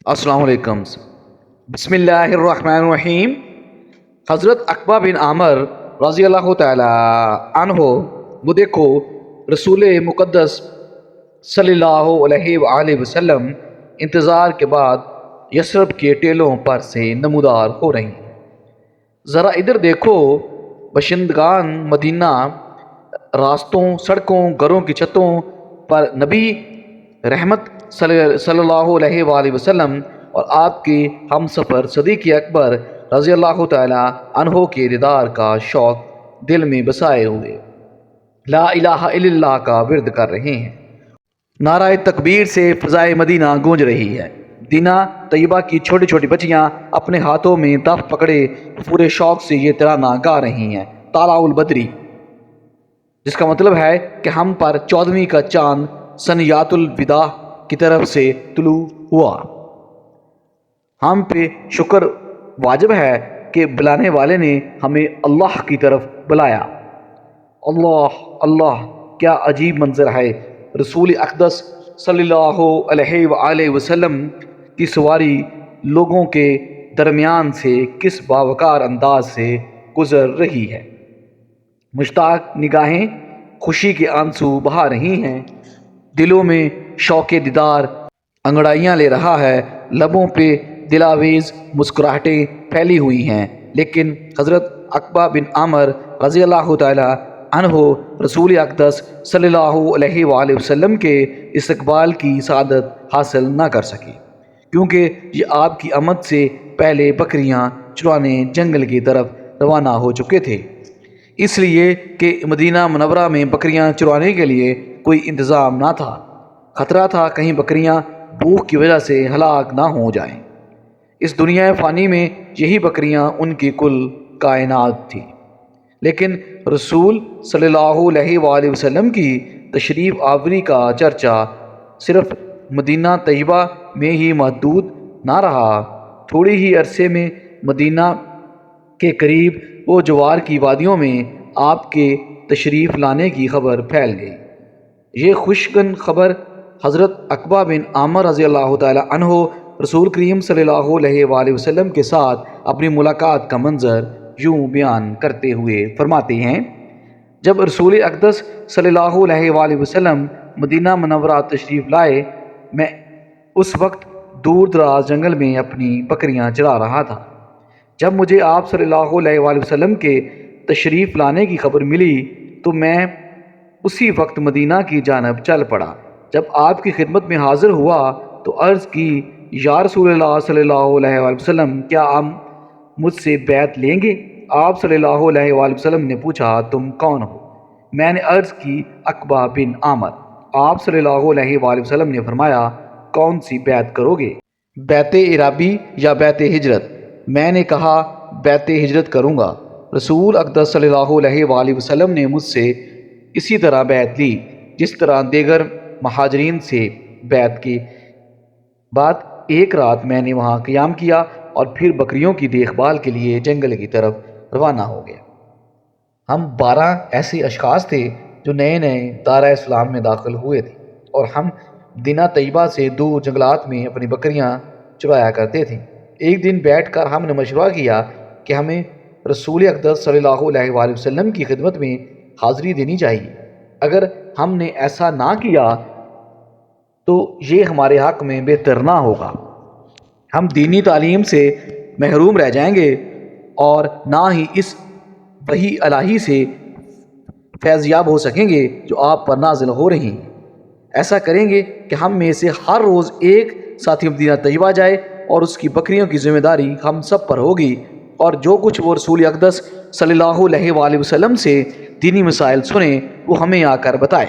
السلام علیکم۔ بسم اللہ الرحمن الرحیم۔ حضرت عقبہ بن عامر رضی اللہ تعالی عنہ وہ دیکھو رسول مقدس صلی اللہ علیہ وآلہ وسلم انتظار کے بعد یثرب کے ٹیلوں پر سے نمودار ہو رہی ہیں۔ ذرا ادھر دیکھو، باشندگان مدینہ راستوں، سڑکوں، گھروں کی چھتوں پر نبی رحمت صلی اللہ علیہ وآلہ وسلم اور آپ کے ہم سفر صدیق اکبر رضی اللہ تعالی عنہ کے دیدار کا شوق دل میں بسائے ہوئے لا الہ الا اللہ کا ورد کر رہے ہیں۔ نعرہ تکبیر سے فضائے مدینہ گونج رہی ہے۔ مدینہ طیبہ کی چھوٹی چھوٹی بچیاں اپنے ہاتھوں میں دف پکڑے پورے شوق سے یہ ترانہ گا رہی ہیں۔ طالع البدری، جس کا مطلب ہے کہ ہم پر 14ویں کا چاند سنیات الوداع کی طرف سے طلوع ہوا۔ ہم پہ شکر واجب ہے کہ بلانے والے نے ہمیں اللہ کی طرف بلایا۔ اللہ اللہ، کیا عجیب منظر ہے! رسول اقدس صلی اللہ علیہ وآلہ وسلم کی سواری لوگوں کے درمیان سے کس باوقار انداز سے گزر رہی ہے۔ مشتاق نگاہیں خوشی کے آنسو بہا رہی ہیں، دلوں میں شوق دیدار انگڑائیاں لے رہا ہے، لبوں پہ دلاویز مسکراہٹیں پھیلی ہوئی ہیں، لیکن حضرت عقبہ بن عامر رضی اللہ تعالی عنہ رسول اقدس صلی اللہ علیہ وآلہ وسلم کے استقبال کی سعادت حاصل نہ کر سکے، کیونکہ یہ آپ کی آمد سے پہلے بکریاں چرانے جنگل کی طرف روانہ ہو چکے تھے، اس لیے کہ مدینہ منورہ میں بکریاں چرانے کے لیے کوئی انتظام نہ تھا۔ خطرہ تھا کہیں بکریاں بھوک کی وجہ سے ہلاک نہ ہو جائیں۔ اس دنیا فانی میں یہی بکریاں ان کی کل کائنات تھی، لیکن رسول صلی اللہ علیہ وآلہ وسلم کی تشریف آوری کا چرچا صرف مدینہ طیبہ میں ہی محدود نہ رہا، تھوڑی ہی عرصے میں مدینہ کے قریب وہ جوار کی وادیوں میں آپ کے تشریف لانے کی خبر پھیل گئی۔ یہ خوشگن خبر حضرت عقبہ بن عامر رضی اللہ تعالی عنہ رسول کریم صلی اللہ علیہ وآلہ وسلم کے ساتھ اپنی ملاقات کا منظر یوں بیان کرتے ہوئے فرماتے ہیں: جب رسول اقدس صلی اللہ علیہ وآلہ وسلم مدینہ منورہ تشریف لائے، میں اس وقت دور دراز جنگل میں اپنی بکریاں چرا رہا تھا۔ جب مجھے آپ صلی اللہ علیہ وآلہ وسلم کے تشریف لانے کی خبر ملی تو میں اسی وقت مدینہ کی جانب چل پڑا۔ جب آپ کی خدمت میں حاضر ہوا تو عرض کی: یا رسول اللہ صلی اللہ علیہ وآلہ وسلم، کیا آپ مجھ سے بیعت لیں گے؟ آپ صلی اللہ علیہ وآلہ وسلم نے پوچھا: تم کون ہو؟ میں نے عرض کی: عقبہ بن عامر۔ آپ صلی اللہ علیہ وآلہ وسلم نے فرمایا: کون سی بیعت کرو گے، بیعت ارابی یا بیعت ہجرت؟ میں نے کہا: بیعت ہجرت کروں گا۔ رسول اقدس صلی اللہ علیہ وآلہ وسلم نے مجھ سے اسی طرح بیعت لی جس طرح دیگر مہاجرین سے بیعت کی۔ بعد ایک رات میں نے وہاں قیام کیا اور پھر بکریوں کی دیکھ بھال کے لیے جنگل کی طرف روانہ ہو گیا۔ ہم 12 ایسے اشخاص تھے جو نئے نئے دارہ اسلام میں داخل ہوئے تھے، اور ہم مدینہ طیبہ سے دور جنگلات میں اپنی بکریاں چرایا کرتے تھے۔ ایک دن بیٹھ کر ہم نے مشورہ کیا کہ ہمیں رسول اقدس صلی اللہ علیہ وآلہ وسلم کی خدمت میں حاضری دینی چاہیے۔ اگر ہم نے ایسا نہ کیا تو یہ ہمارے حق میں بہتر نہ ہوگا، ہم دینی تعلیم سے محروم رہ جائیں گے اور نہ ہی اس وحی الہی سے فیضیاب ہو سکیں گے جو آپ پر نازل ہو رہی ہیں۔ ایسا کریں گے کہ ہم میں سے ہر روز ایک ساتھی مدینہ طیبہ جائے اور اس کی بکریوں کی ذمہ داری ہم سب پر ہوگی، اور جو کچھ وہ رسول اقدس صلی اللہ علیہ وآلہ وسلم سے دینی مسائل سنے وہ ہمیں آ کر بتائے۔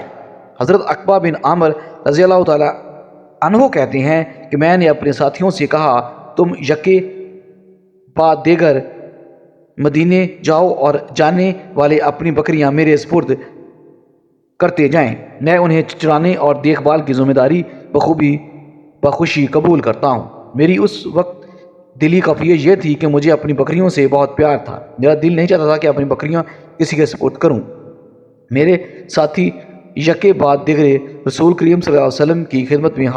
حضرت عقبہ بن عامر رضی اللہ تعالی عنہ کہتے ہیں کہ میں نے اپنے ساتھیوں سے کہا: تم یکے بعد دیگر مدینے جاؤ اور جانے والے اپنی بکریاں میرے سپرد کرتے جائیں، میں انہیں چرانے اور دیکھ بھال کی ذمہ داری بخوشی قبول کرتا ہوں۔ میری اس وقت دلی کیفیت یہ تھی کہ مجھے اپنی بکریوں سے بہت پیار تھا، میرا دل نہیں چاہتا تھا کہ اپنی بکریاں کسی کے سپرد کروں۔ میرے ساتھی یکے بعد دیگرے رسول کریم صلی اللہ علیہ وسلم کی خدمت میں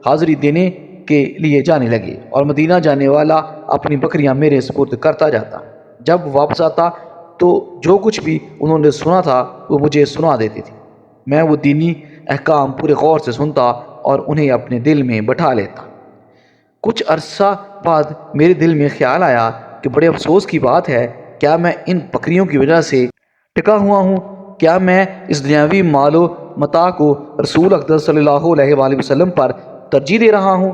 حاضری دینے کے لیے جانے لگے اور مدینہ جانے والا اپنی بکریاں میرے سپرد کرتا جاتا۔ جب واپس آتا تو جو کچھ بھی انہوں نے سنا تھا وہ مجھے سنا دیتی تھی۔ میں وہ دینی احکام پورے غور سے سنتا اور انہیں اپنے دل میں بٹھا لیتا۔ کچھ عرصہ بعد میرے دل میں خیال آیا کہ بڑے افسوس کی بات ہے، کیا میں ان بکریوں کی وجہ سے ٹکا ہوا ہوں؟ کیا میں اس دنیاوی مال و متاع کو رسول اقدس صلی اللہ علیہ وآلہ وسلم پر ترجیح دے رہا ہوں؟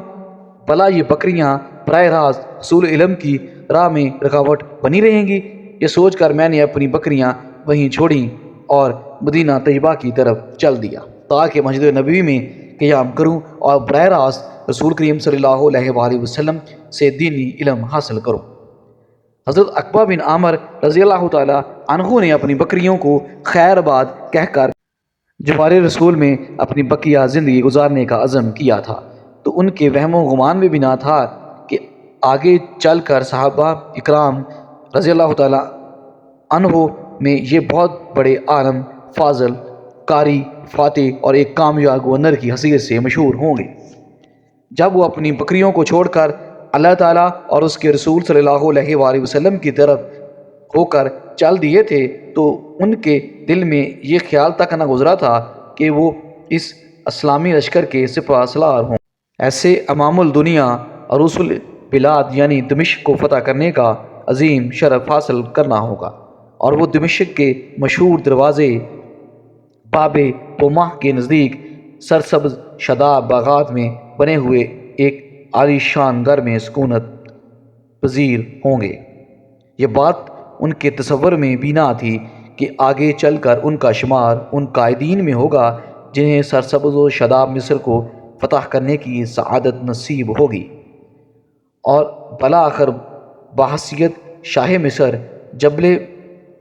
بھلا یہ بکریاں براہ راست حصول علم کی راہ میں رکاوٹ بنی رہیں گی؟ یہ سوچ کر میں نے اپنی بکریاں وہیں چھوڑیں اور مدینہ طیبہ کی طرف چل دیا تاکہ مسجد نبوی میں قیام کروں اور براہ راست رسول کریم صلی اللہ علیہ وآلہ وسلم سے دینی علم حاصل کروں۔ حضرت عقبہ بن عامر رضی اللہ تعالیٰ عنہ نے اپنی بکریوں کو خیر آباد کہہ کر جوار رسول میں اپنی بقیہ زندگی گزارنے کا عزم کیا تھا، تو ان کے وہم و گمان میں بھی نہ تھا کہ آگے چل کر صحابہ اکرام رضی اللہ تعالیٰ عنہ میں یہ بہت بڑے عالم، فاضل، قاری، فاتح اور ایک کامیاب گورنر کی حیثیت سے مشہور ہوں گے۔ جب وہ اپنی بکریوں کو چھوڑ کر اللہ تعالیٰ اور اس کے رسول صلی اللہ علیہ وآلہ وسلم کی طرف ہو کر چل دیے تھے تو ان کے دل میں یہ خیال تک نہ گزرا تھا کہ وہ اس اسلامی لشکر کے سپہ سالار ہوں۔ ایسے امام الدنیا عروس البلاد یعنی دمشق کو فتح کرنے کا عظیم شرف حاصل کرنا ہوگا، اور وہ دمشق کے مشہور دروازے باب پوماہ کے نزدیک سرسبز شاداب باغات میں بنے ہوئے ایک عالی شان گھر میں سکونت پذیر ہوں گے۔ یہ بات ان کے تصور میں بھی نہ تھی کہ آگے چل کر ان کا شمار ان قائدین میں ہوگا جنہیں سرسبز و شاداب مصر کو فتح کرنے کی سعادت نصیب ہوگی، اور بالآخر بحیثیت شاہ مصر جبل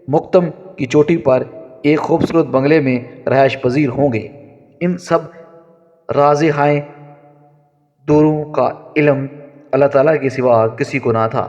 مقتم کی چوٹی پر ایک خوبصورت بنگلے میں رہائش پذیر ہوں گے۔ ان سب رازہائے دوروں کا علم اللہ تعالیٰ کے سوا کسی کو نہ تھا۔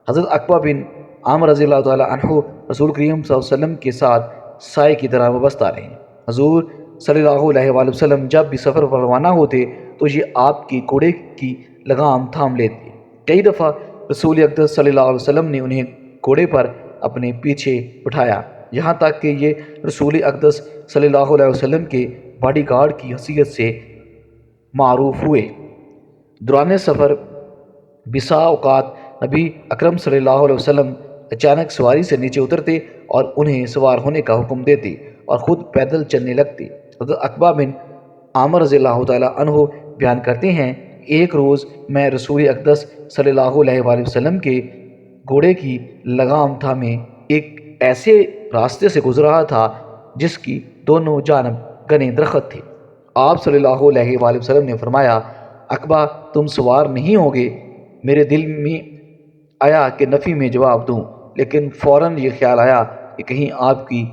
حضرت عقبہ بن عامر رضی اللہ تعالیٰ عنہ رسول کریم صلی اللہ علیہ وسلم کے ساتھ سائے کی طرح وابستہ رہے۔ حضور صلی اللہ علیہ وآلہ وسلم جب بھی سفر پر روانہ ہوتے تو یہ آپ کے گھوڑے کی لگام تھام لیتے۔ کئی دفعہ رسول اقدس صلی اللہ علیہ وسلم نے انہیں گھوڑے پر اپنے پیچھے بٹھایا، یہاں تک کہ یہ رسول اقدس صلی اللہ علیہ وسلم کے باڈی گارڈ کی حیثیت سے معروف ہوئے۔ دوران سفر بسا اوقات نبی اکرم صلی اللہ علیہ وسلم اچانک سواری سے نیچے اترتے اور انہیں سوار ہونے کا حکم دیتے اور خود پیدل چلنے لگتے۔ حضرت عقبہ بن عامر رضی اللہ تعالیٰ عنہ بیان کرتے ہیں، ایک روز میں رسول اقدس صلی اللہ علیہ وآلہ وسلم کے گھوڑے کی لگام تھامے ایک ایسے راستے سے گزر رہا تھا جس کی دونوں جانب گھنے درخت تھے۔ آپ صلی اللہ علیہ وآلہ وسلم نے فرمایا، عقبہ تم سوار نہیں ہوگے؟ میرے دل میں آیا کہ نفی میں جواب دوں، لیکن فوراً یہ خیال آیا کہ کہیں آپ کی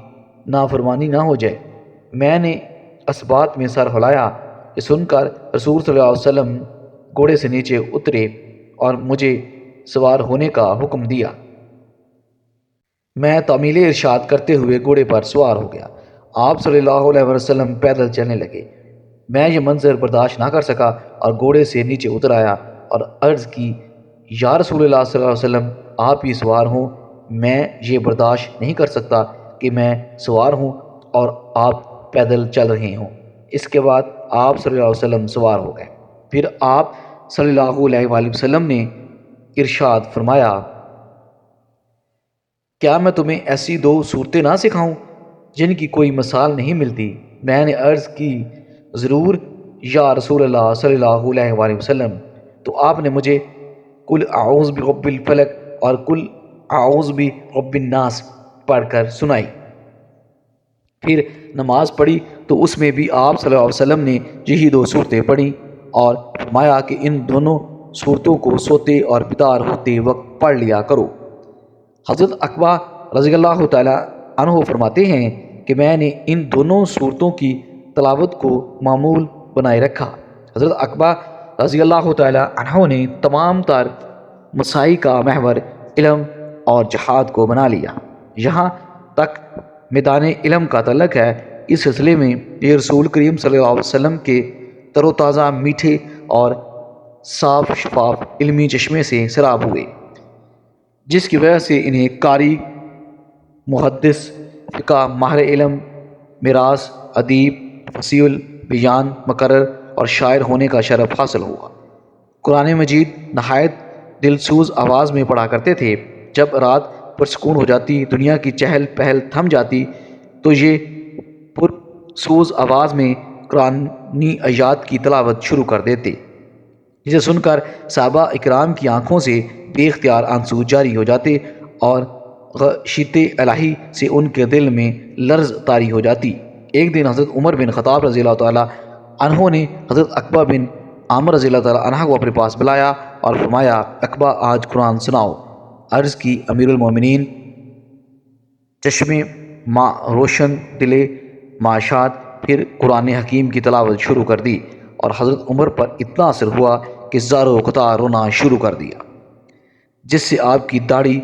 نافرمانی نہ ہو جائے۔ میں نے اس بات میں سر ہلایا۔ یہ سن کر رسول صلی اللہ علیہ وسلم گھوڑے سے نیچے اترے اور مجھے سوار ہونے کا حکم دیا۔ میں تعمیل ارشاد کرتے ہوئے گھوڑے پر سوار ہو گیا۔ آپ صلی اللہ علیہ وسلم پیدل چلنے لگے۔ میں یہ منظر برداشت نہ کر سکا اور گھوڑے سے نیچے اتر آیا اور عرض کی، یا رسول اللہ صلی اللہ علیہ وسلم آپ ہی سوار ہوں، میں یہ برداشت نہیں کر سکتا کہ میں سوار ہوں اور آپ پیدل چل رہے ہوں۔ اس کے بعد آپ صلی اللہ علیہ وسلم سوار ہو گئے۔ پھر آپ صلی اللہ علیہ وآلہ وسلم نے ارشاد فرمایا، کیا میں تمہیں ایسی دو صورتیں نہ سکھاؤں جن کی کوئی مثال نہیں ملتی؟ میں نے عرض کی، ضرور یا رسول اللہ صلی اللہ علیہ وآلہ وسلم۔ تو آپ نے مجھے قل اعوذ برب الفلق اور قل اعوذ برب الناس پڑھ کر سنائی۔ پھر نماز پڑھی تو اس میں بھی آپ صلی اللہ علیہ وسلم نے یہی دو صورتیں پڑھیں اور فرمایا کہ ان دونوں صورتوں کو سوتے اور بیدار ہوتے وقت پڑھ لیا کرو۔ حضرت عقبہ رضی اللہ تعالیٰ عنہ فرماتے ہیں کہ میں نے ان دونوں صورتوں کی تلاوت کو معمول بنائے رکھا۔ حضرت عقبہ رضی اللہ تعالیٰ عنہ نے تمام تر مسائل کا محور علم اور جہاد کو بنا لیا۔ یہاں تک میدان علم کا تعلق ہے، اس سلسلے میں یہ رسول کریم صلی اللہ علیہ وسلم کے تر و تازہ، میٹھے اور صاف شفاف علمی چشمے سے سیراب ہوئے، جس کی وجہ سے انہیں قاری، محدث، فقہ، ماہر علم، میراث، ادیب، فصیح البیان، مقرر اور شاعر ہونے کا شرف حاصل ہوا۔ قرآن مجید نہایت دل سوز آواز میں پڑھا کرتے تھے۔ جب رات پرسکون ہو جاتی، دنیا کی چہل پہل تھم جاتی، تو یہ پرسوز آواز میں قرآنی آیات کی تلاوت شروع کر دیتے، جسے سن کر صحابہ اکرام کی آنکھوں سے بے اختیار آنسو جاری ہو جاتے اور خشیت الہی سے ان کے دل میں لرز طاری ہو جاتی۔ ایک دن حضرت عمر بن خطاب رضی اللہ تعالیٰ عنہ نے حضرت عقبہ بن عامر رضی اللہ تعالیٰ عنہ کو اپنے پاس بلایا اور فرمایا، عقبہ آج قرآن سناؤ۔ عرض کی، امیر المومنین، چشم ماں روشن دل معاشات، پھر قرآن حکیم کی تلاوت شروع کر دی اور حضرت عمر پر اتنا اثر ہوا کہ زاروں قطار رونا شروع کر دیا، جس سے آپ کی داڑھی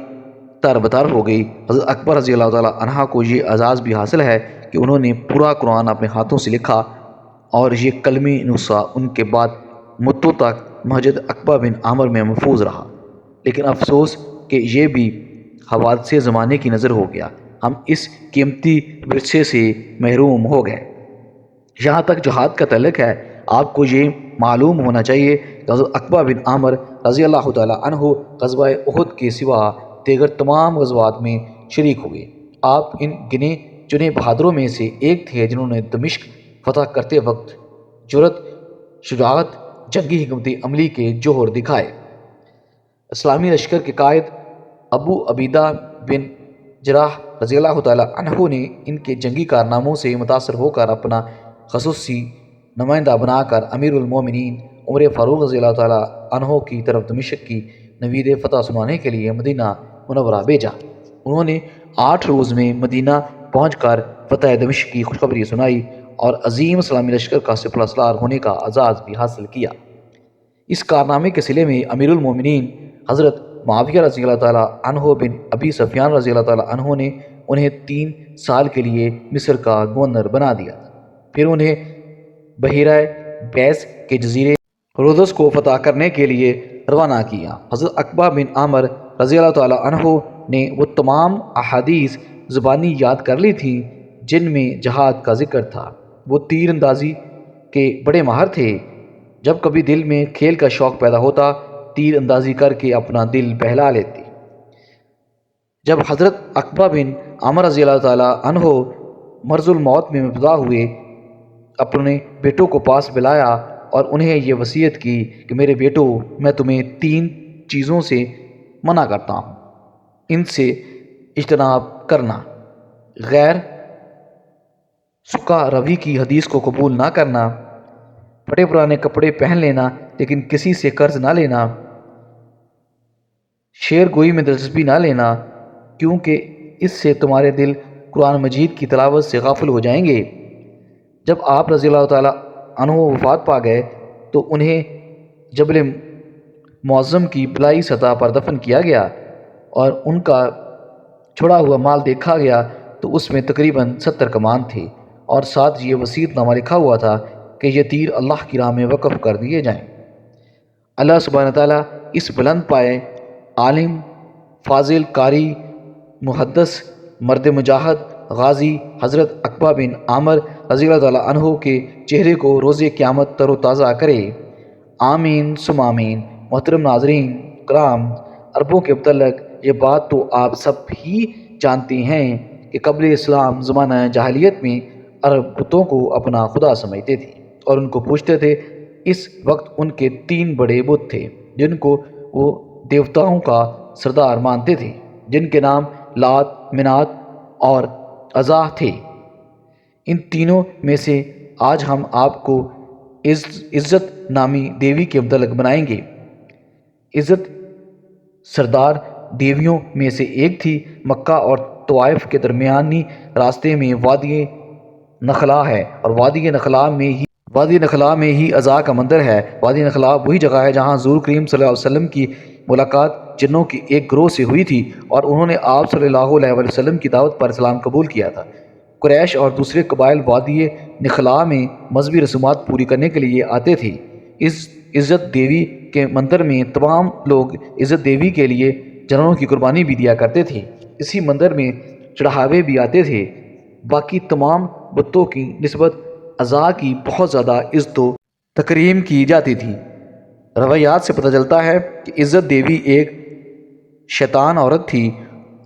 تر بتر ہو گئی۔ حضرت اکبر رضی اللہ تعالیٰ عنہ کو یہ اعزاز بھی حاصل ہے کہ انہوں نے پورا قرآن اپنے ہاتھوں سے لکھا اور یہ کلمی نسخہ ان کے بعد مدتوں تک مسجد عقبہ بن عامر میں محفوظ رہا۔ لیکن افسوس کہ یہ بھی حوادث زمانے کی نظر ہو گیا، ہم اس قیمتی ورثے سے محروم ہو گئے۔ یہاں تک جہاد کا تعلق ہے، آپ کو یہ معلوم ہونا چاہیے کہ حضرت عقبہ بن عامر رضی اللہ تعالیٰ عنہ غزوہ احد کے سوا دیگر تمام غزوات میں شریک ہوئے۔ آپ ان گنے چنے بہادروں میں سے ایک تھے جنہوں نے دمشق فتح کرتے وقت جرأت، شجاعت، جنگی حکمت عملی کے جوہر دکھائے۔ اسلامی لشکر کے قائد ابو عبیدہ بن جراح رضی اللہ تعالیٰ عنہ نے ان کے جنگی کارناموں سے متاثر ہو کر اپنا خصوصی نمائندہ بنا کر امیر المومنین عمر فاروق رضی اللہ تعالیٰ عنہ کی طرف دمشق کی نوید فتح سنانے کے لیے مدینہ منورہ بھیجا۔ انہوں نے 8 روز میں مدینہ پہنچ کر فتح دمشق کی خوشخبری سنائی اور عظیم اسلامی لشکر کا سپہ سالار ہونے کا اعزاز بھی حاصل کیا۔ اس کارنامے کے صلے میں امیر المومنین حضرت معاویہ رضی اللہ تعالیٰ عنہ بن ابی سفیان رضی اللہ تعالیٰ عنہ نے انہیں 3 سال کے لیے مصر کا گورنر بنا دیا۔ پھر انہیں بحیرہ بیس کے جزیرے رودس کو فتح کرنے کے لیے روانہ کیا۔ حضرت عقبہ بن عامر رضی اللہ تعالیٰ عنہ نے وہ تمام احادیث زبانی یاد کر لی تھیں جن میں جہاد کا ذکر تھا۔ وہ تیر اندازی کے بڑے ماہر تھے۔ جب کبھی دل میں کھیل کا شوق پیدا ہوتا، تیر اندازی کر کے اپنا دل بہلا لیتے۔ جب حضرت عقبہ بن عامر رضی اللہ تعالیٰ عنہ مرض الموت میں مبتلا ہوئے، اپنے بیٹوں کو پاس بلایا اور انہیں یہ وصیت کی کہ میرے بیٹو، میں تمہیں 3 چیزوں سے منع کرتا ہوں، ان سے اجتناب کرنا: غیر سکا روی کی حدیث کو قبول نہ کرنا، پھٹے پرانے کپڑے پہن لینا لیکن کسی سے قرض نہ لینا، شعر گوئی میں دلچسپی نہ لینا، کیونکہ اس سے تمہارے دل قرآن مجید کی تلاوت سے غافل ہو جائیں گے۔ جب آپ رضی اللہ تعالیٰ عنہ وفات پا گئے تو انہیں جبل معظم کی بلائی سطح پر دفن کیا گیا اور ان کا چھڑا ہوا مال دیکھا گیا تو اس میں تقریباً 70 کمان تھے اور ساتھ یہ وصیت نامہ لکھا ہوا تھا کہ یہ تیر اللہ کی راہ میں وقف کر دیے جائیں۔ اللہ سبحانہ تعالیٰ اس بلند پائے عالم، فاضل، قاری، محدث، مرد مجاہد، غازی حضرت عقبہ بن عامر رضی اللہ تعالیٰ عنہ کے چہرے کو روز قیامت تر و تازہ کرے۔ آمین ثم آمین۔ محترم ناظرین کرام، عربوں کے متعلق یہ بات تو آپ سب ہی جانتے ہیں کہ قبل اسلام زمانہ جاہلیت میں عرب بتوں کو اپنا خدا سمجھتے تھے اور ان کو پوجتے تھے۔ اس وقت ان کے 3 بڑے بت تھے جن کو وہ دیوتاؤں کا سردار مانتے تھے، جن کے نام لات، منات اور عزا تھے۔ ان تینوں میں سے آج ہم آپ کو عزت نامی دیوی کے متعلق بنائیں گے۔ عزت سردار دیویوں میں سے ایک تھی۔ مکہ اور طوائف کے درمیانی راستے میں وادی نخلا ہے اور وادی نخلا میں ہی عزا کا مندر ہے۔ وادی نخلا وہی جگہ ہے جہاں حضور کریم صلی اللہ علیہ وسلم کی ملاقات جنوں کی ایک گروہ سے ہوئی تھی اور انہوں نے آپ صلی اللہ علیہ وسلم کی دعوت پر اسلام قبول کیا تھا۔ قریش اور دوسرے قبائل وادی نخلا میں مذہبی رسومات پوری کرنے کے لیے آتے تھے۔ اس عزت دیوی کے مندر میں تمام لوگ عزت دیوی کے لیے جانوروں کی قربانی بھی دیا کرتے تھے۔ اسی مندر میں چڑھاوے بھی آتے تھے۔ باقی تمام بتوں کی نسبت اعضاء کی بہت زیادہ عزت و تکریم کی جاتی تھی۔ روایات سے پتہ چلتا ہے کہ عزت دیوی ایک شیطان عورت تھی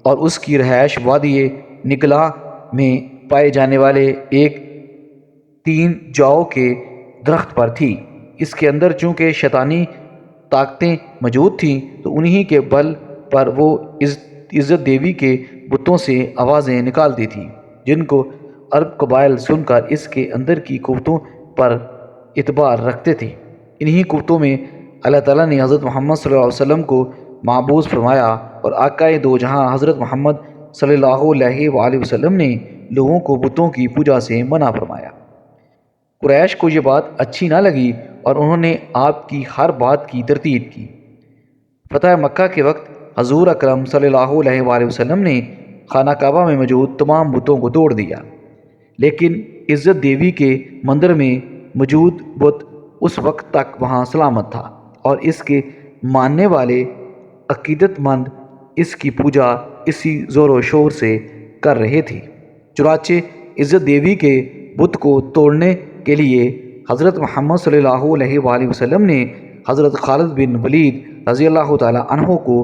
اور اس کی رہائش وادی نگلا میں پائے جانے والے ایک 3 جاؤ کے درخت پر تھی۔ اس کے اندر چونکہ شیطانی طاقتیں موجود تھیں تو انہی کے بل پر وہ عزت دیوی کے بتوں سے آوازیں نکالتی تھی، جن کو عرب قبائل سن کر اس کے اندر کی قوتوں پر اعتبار رکھتے تھے۔ انہی قوتوں میں اللہ تعالیٰ نے حضرت محمد صلی اللہ علیہ وسلم کو معبوس فرمایا اور آقائے دو جہاں حضرت محمد صلی اللہ علیہ وآلہ وسلم نے لوگوں کو بتوں کی پوجا سے منع فرمایا۔ قریش کو یہ بات اچھی نہ لگی اور انہوں نے آپ کی ہر بات کی تردید کی۔ فتح مکہ کے وقت حضور اکرم صلی اللہ علیہ وآلہ وسلم نے خانہ کعبہ میں موجود تمام بتوں کو توڑ دیا، لیکن عزت دیوی کے مندر میں موجود بت اس وقت تک وہاں سلامت تھا اور اس کے ماننے والے عقیدت مند اس کی پوجا اسی زور و شور سے کر رہے تھے۔ چنانچہ عزت دیوی کے بت کو توڑنے کے لیے حضرت محمد صلی اللہ علیہ وآلہ وسلم نے حضرت خالد بن ولید رضی اللہ تعالی عنہ کو،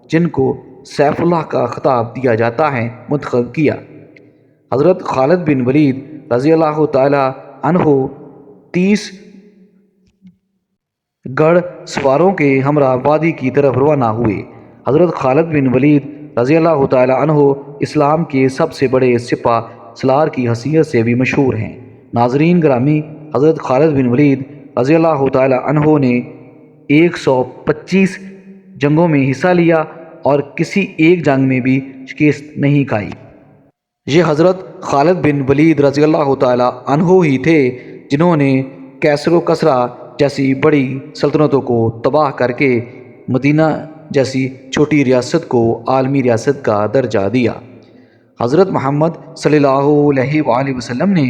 جن کو سیف اللہ کا خطاب دیا جاتا ہے، منتخب کیا۔ حضرت خالد بن ولید رضی اللہ تعالی عنہ 30 گڑھ سواروں کے ہمراہ وادی کی طرف روانہ ہوئے۔ حضرت خالد بن ولید رضی اللہ تعالی عنہ اسلام کے سب سے بڑے سپہ سالار کی حیثیت سے بھی مشہور ہیں۔ ناظرین گرامی، حضرت خالد بن ولید رضی اللہ تعالی عنہ نے 125 جنگوں میں حصہ لیا اور کسی ایک جنگ میں بھی شکست نہیں کھائی۔ یہ حضرت خالد بن ولید رضی اللہ تعالی عنہ ہی تھے جنہوں نے کیسر و کسرا جیسی بڑی سلطنتوں کو تباہ کر کے مدینہ جیسی چھوٹی ریاست کو عالمی ریاست کا درجہ دیا۔ حضرت محمد صلی اللہ علیہ وآلہ وسلم نے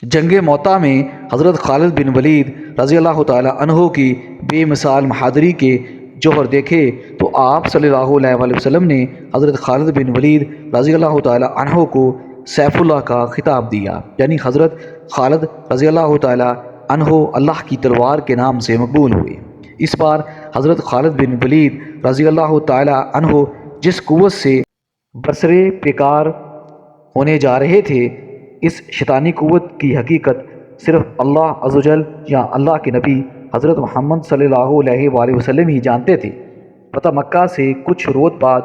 جنگ موتا میں حضرت خالد بن ولید رضی اللہ تعالی عنہ کی بے مثال بہادری کے جوہر دیکھے تو آپ صلی اللہ علیہ وآلہ وسلم نے حضرت خالد بن ولید رضی اللہ تعالی عنہ کو سیف اللہ کا خطاب دیا، یعنی حضرت خالد رضی اللہ تعالی عنہ اللہ کی تلوار کے نام سے مقبول ہوئے۔ اس بار حضرت خالد بن ولید رضی اللہ تعالی عنہ جس قوت سے برسرے پیکار ہونے جا رہے تھے، اس شیطانی قوت کی حقیقت صرف اللہ عز و جل یا اللہ کے نبی حضرت محمد صلی اللہ علیہ وآلہ وسلم ہی جانتے تھے۔ فتح مکہ سے کچھ روز بعد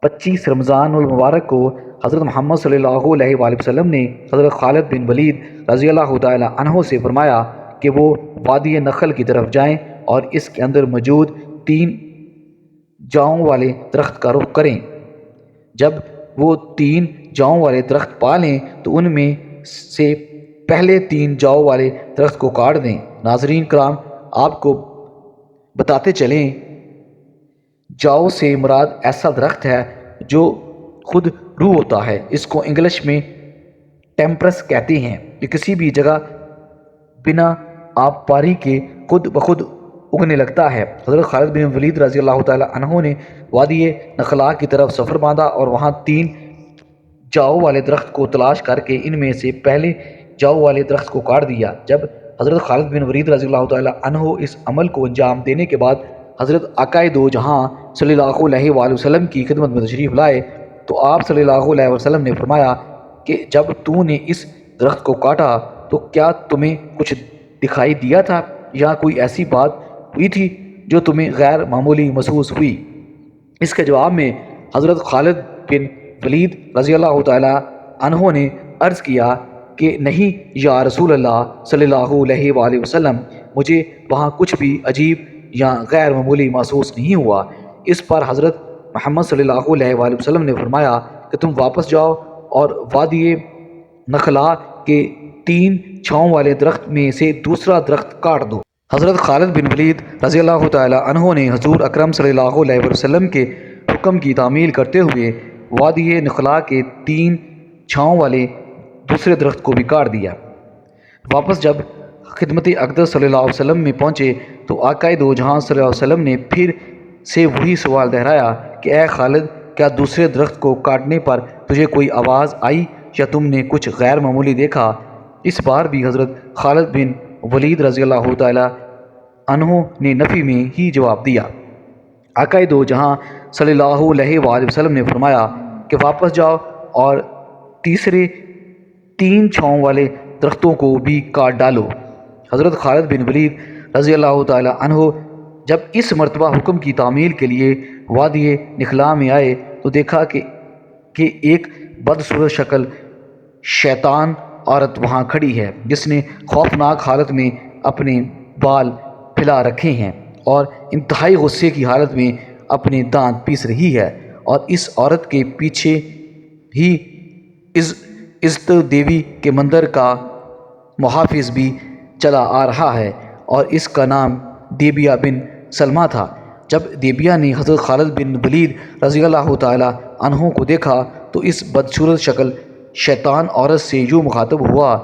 25 رمضان المبارک کو حضرت محمد صلی اللہ علیہ وآلہ وسلم نے حضرت خالد بن ولید رضی اللہ تعالی عنہ سے فرمایا کہ وہ وادی نخل کی طرف جائیں اور اس کے اندر موجود 3 جاؤں والے درخت کا رخ کریں۔ جب وہ 3 جاؤں والے درخت پا لیں تو ان میں سے پہلے 3 جاؤں والے درخت کو کاٹ دیں۔ ناظرین کرام، آپ کو بتاتے چلیں، جاؤ سے مراد ایسا درخت ہے جو خود روح ہوتا ہے۔ اس کو انگلش میں ٹیمپرس کہتے ہیں۔ یہ کسی بھی جگہ بنا آب پاری کے خود بخود اگنے لگتا ہے۔ حضرت خالد بن ولید رضی اللہ تعالی عنہ نے وادی نخلا کی طرف سفر باندھا اور وہاں 3 جاؤ والے درخت کو تلاش کر کے ان میں سے پہلے جاؤ والے درخت کو کاٹ دیا۔ جب حضرت خالد بن ولید رضی اللہ تعالی عنہ اس عمل کو انجام دینے کے بعد حضرت آقائے دو جہاں صلی اللہ علیہ وآلہ وسلم کی خدمت میں تشریف لائے تو آپ صلی اللہ علیہ وسلم نے فرمایا کہ جب تو نے اس درخت کو کاٹا تو کیا تمہیں کچھ دکھائی دیا تھا یا کوئی ایسی بات ہوئی تھی جو تمہیں غیر معمولی محسوس ہوئی؟ اس کے جواب میں حضرت خالد بن ولید رضی اللہ تعالی عنہ نے عرض کیا کہ نہیں یا رسول اللہ صلی اللہ علیہ وآلہ وسلم، مجھے وہاں کچھ بھی عجیب یا غیر معمولی محسوس نہیں ہوا۔ اس پر حضرت محمد صلی اللہ علیہ وآلہ وسلم نے فرمایا کہ تم واپس جاؤ اور وادی نخلا کے 3 چھاؤں والے درخت میں سے دوسرا درخت کاٹ دو۔ حضرت خالد بن ولید رضی اللہ تعالی عنہ نے حضور اکرم صلی اللہ علیہ وسلم کے حکم کی تعمیل کرتے ہوئے وادی نخلا کے 3 چھاؤں والے دوسرے درخت کو بھی کاٹ دیا۔ واپس جب خدمت اقدس صلی اللہ علیہ وسلم میں پہنچے تو آقا دو جہاں صلی اللہ علیہ وسلم نے پھر سے وہی سوال دہرایا کہ اے خالد، کیا دوسرے درخت کو کاٹنے پر تجھے کوئی آواز آئی یا تم نے کچھ غیر معمولی دیکھا؟ اس بار بھی حضرت خالد بن ولید رضی اللہ تعالیٰ عنہ نے نفی میں ہی جواب دیا۔ آقا دو جہاں صلی اللہ علیہ وآلہ وسلم نے فرمایا کہ واپس جاؤ اور تیسرے 3 چھاؤں والے درختوں کو بھی کاٹ ڈالو۔ حضرت خالد بن ولید رضی اللہ تعالیٰ عنہ جب اس مرتبہ حکم کی تعمیل کے لیے وادی نخلا میں آئے تو دیکھا کہ ایک بدصورت شکل شیطان عورت وہاں کھڑی ہے، جس نے خوفناک حالت میں اپنے بال پھیلا رکھے ہیں اور انتہائی غصے کی حالت میں اپنے دانت پیس رہی ہے، اور اس عورت کے پیچھے ہی عزت دیوی کے مندر کا محافظ بھی چلا آ رہا ہے، اور اس کا نام دیبیہ بن سلمہ تھا۔ جب دیبیہ نے حضرت خالد بن ولید رضی اللہ تعالیٰ عنہ کو دیکھا تو اس بدصورت شکل شیطان عورت سے یوں مخاطب ہوا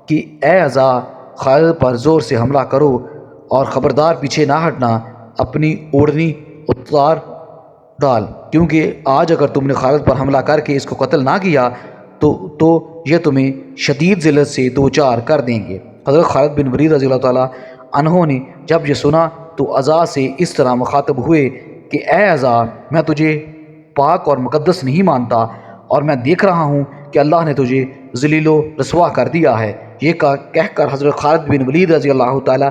کہ اے عزا، خالد پر زور سے حملہ کرو اور خبردار پیچھے نہ ہٹنا، اپنی اوڑھنی اتار ڈال، کیونکہ آج اگر تم نے خالد پر حملہ کر کے اس کو قتل نہ کیا تو یہ تمہیں شدید ذلت سے دوچار کر دیں گے۔ حضرت خالد بن ولید رضی اللہ تعالیٰ عنہ نے جب یہ سنا تو عزا سے اس طرح مخاطب ہوئے کہ اے عزا، میں تجھے پاک اور مقدس نہیں مانتا، اور میں دیکھ رہا ہوں کہ اللہ نے تجھے ذلیل و رسوا کر دیا ہے۔ یہ کہہ کر حضرت خالد بن ولید رضی اللہ تعالیٰ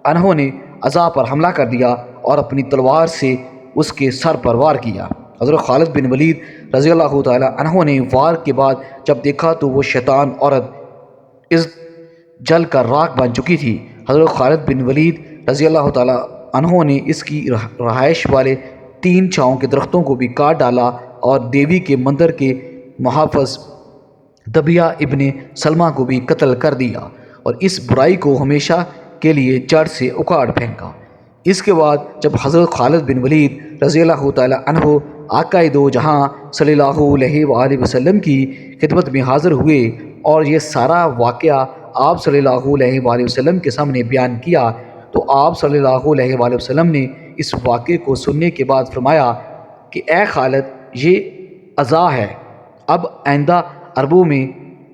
عنہ نے عزا پر حملہ کر دیا اور اپنی تلوار سے اس کے سر پر وار کیا۔ حضرت خالد بن ولید رضی اللہ تعالیٰ عنہ نے وار کے بعد جب دیکھا تو وہ شیطان عورت جل کر راکھ بن چکی تھی۔ حضرت خالد بن ولید رضی اللہ تعالیٰ عنہ نے اس کی رہائش والے 3 چھاؤں کے درختوں کو بھی کاٹ ڈالا اور دیوی کے مندر کے محافظ دبیہ ابن سلمہ کو بھی قتل کر دیا اور اس برائی کو ہمیشہ کے لیے جڑ سے اکھاڑ پھینکا۔ اس کے بعد جب حضرت خالد بن ولید رضی اللہ تعالیٰ عنہ آقا دو جہاں صلی اللہ علیہ وآلہ وسلم کی خدمت میں حاضر ہوئے اور یہ سارا واقعہ آپ صلی اللہ علیہ وآلہ وسلم کے سامنے بیان کیا تو آپ صلی اللہ علیہ وآلہ وسلم نے اس واقعے کو سننے کے بعد فرمایا کہ اے خالد، یہ عزا ہے، اب آئندہ عربوں میں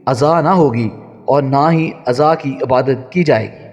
عزا نہ ہوگی اور نہ ہی عزا کی عبادت کی جائے گی۔